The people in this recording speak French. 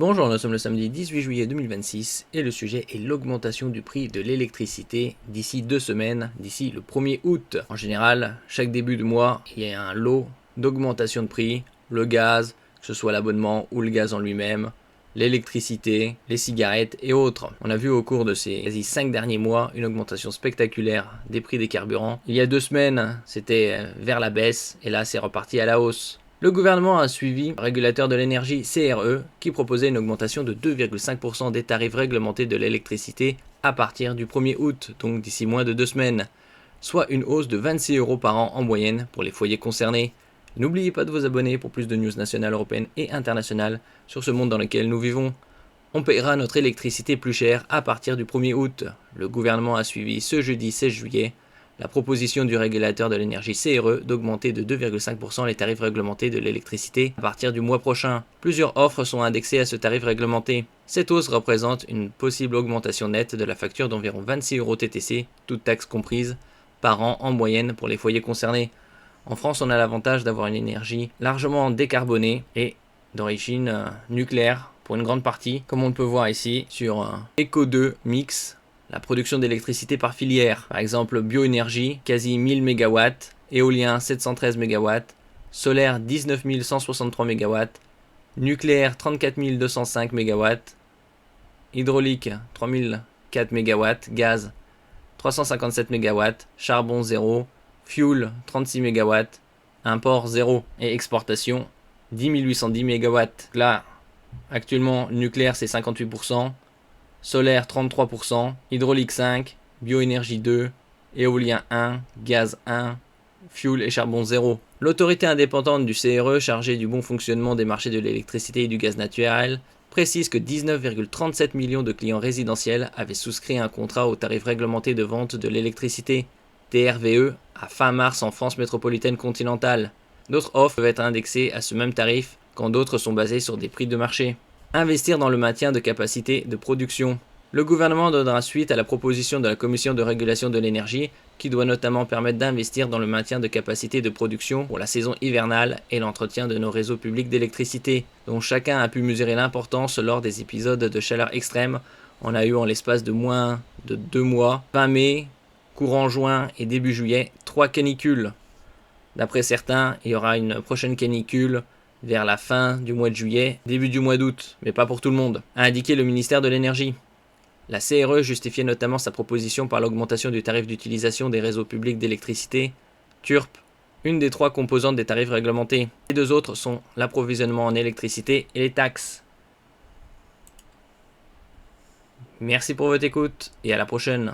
Bonjour, nous sommes le samedi 18 juillet 2026 et le sujet est l'augmentation du prix de l'électricité d'ici 2 semaines, d'ici le 1er août. En général, chaque début de mois, il y a un lot d'augmentation de prix, le gaz, que ce soit l'abonnement ou le gaz en lui-même, l'électricité, les cigarettes et autres. On a vu au cours de ces quasi 5 derniers mois une augmentation spectaculaire des prix des carburants. Il y a 2 semaines, c'était vers la baisse et là c'est reparti à la hausse. Le gouvernement a suivi le régulateur de l'énergie CRE qui proposait une augmentation de 2,5% des tarifs réglementés de l'électricité à partir du 1er août, donc d'ici moins de 2 semaines, soit une hausse de 26 € par an en moyenne pour les foyers concernés. N'oubliez pas de vous abonner pour plus de news nationales, européennes et internationales sur ce monde dans lequel nous vivons. On paiera notre électricité plus cher à partir du 1er août. Le gouvernement a suivi ce jeudi 16 juillet la proposition du régulateur de l'énergie CRE d'augmenter de 2,5% les tarifs réglementés de l'électricité à partir du mois prochain. Plusieurs offres sont indexées à ce tarif réglementé. Cette hausse représente une possible augmentation nette de la facture d'environ 26 € TTC, toutes taxes comprises, par an en moyenne pour les foyers concernés. En France, on a l'avantage d'avoir une énergie largement décarbonée et d'origine nucléaire pour une grande partie, comme on le peut voir ici sur Eco2 Mix. La production d'électricité par filière, par exemple bioénergie, quasi 1000 MW, éolien 713 MW, solaire 19 163 MW, nucléaire 34 205 MW, hydraulique 3004 MW, gaz 357 MW, charbon 0, fuel 36 MW, import 0 et exportation 10 810 MW. Là, actuellement, nucléaire c'est 58%. Solaire 33%, hydraulique 5%, bioénergie 2%, éolien 1%, gaz 1%, fuel et charbon 0%. L'autorité indépendante du CRE chargée du bon fonctionnement des marchés de l'électricité et du gaz naturel précise que 19,37 millions de clients résidentiels avaient souscrit un contrat au tarif réglementé de vente de l'électricité, TRVE, à fin mars en France métropolitaine continentale. D'autres offres peuvent être indexées à ce même tarif quand d'autres sont basées sur des prix de marché. Investir dans le maintien de capacité de production. Le gouvernement donnera suite à la proposition de la Commission de régulation de l'énergie qui doit notamment permettre d'investir dans le maintien de capacité de production pour la saison hivernale et l'entretien de nos réseaux publics d'électricité, dont chacun a pu mesurer l'importance lors des épisodes de chaleur extrême. On a eu en l'espace de moins de 2 mois, fin mai, courant juin et début juillet, 3 canicules. D'après certains, il y aura une prochaine canicule vers la fin du mois de juillet, début du mois d'août, mais pas pour tout le monde, a indiqué le ministère de l'Énergie. La CRE justifiait notamment sa proposition par l'augmentation du tarif d'utilisation des réseaux publics d'électricité, TURP, une des 3 composantes des tarifs réglementés. Les 2 autres sont l'approvisionnement en électricité et les taxes. Merci pour votre écoute et à la prochaine.